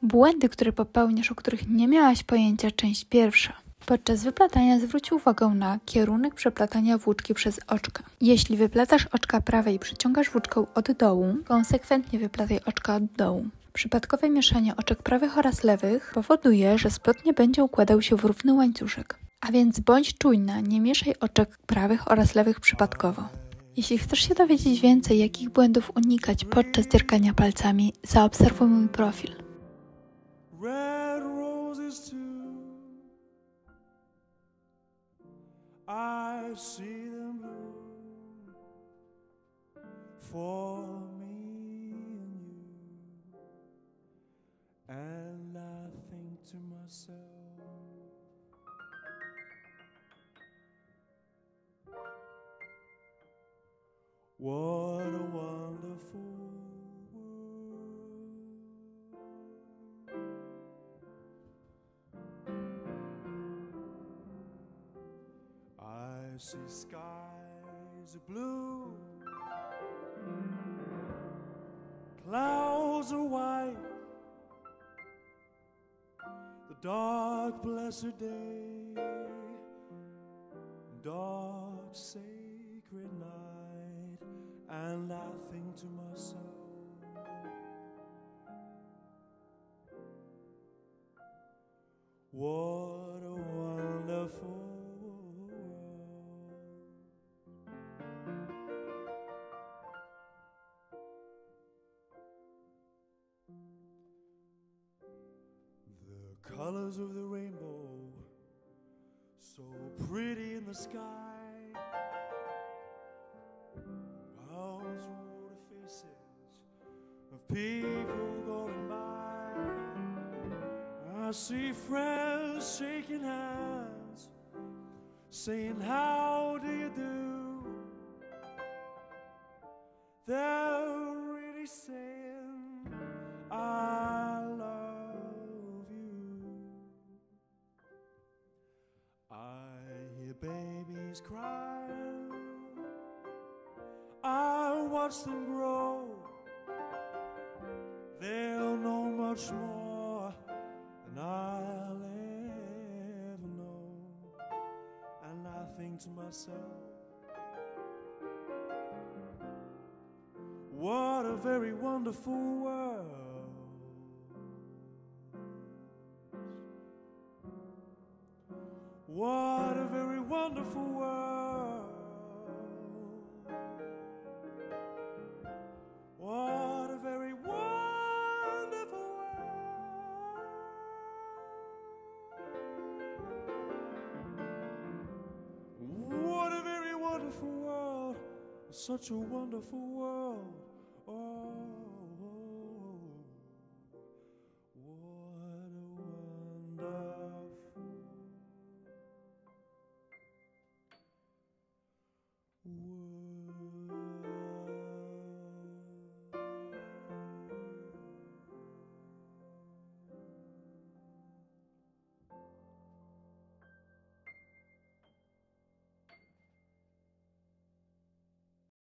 Błędy, które popełniasz, o których nie miałaś pojęcia, część pierwsza. Podczas wyplatania zwróć uwagę na kierunek przeplatania włóczki przez oczka. Jeśli wyplatasz oczka prawe i przyciągasz włóczkę od dołu, konsekwentnie wyplataj oczka od dołu. Przypadkowe mieszanie oczek prawych oraz lewych powoduje, że splot nie będzie układał się w równy łańcuszek. A więc bądź czujna, nie mieszaj oczek prawych oraz lewych przypadkowo. Jeśli chcesz się dowiedzieć więcej, jakich błędów unikać podczas dziergania palcami, zaobserwuj mój profil. Red roses too, I see them bloom for me and you, and I think to myself, what a wonderful I see skies are blue, clouds are white, the dark blessed day, dark sacred night, and I think to myself, what a wonderful colors of the rainbow, so pretty in the sky, bounce through the faces of people going by. I see friends shaking hands, saying, how do you do? They're really saying, I love you. I hear babies crying, I watch them grow. They'll know much more than I'll ever know. And I think to myself, what a very wonderful world. What a very wonderful world. What a very wonderful world. What a very wonderful world. Such a wonderful world. Oh.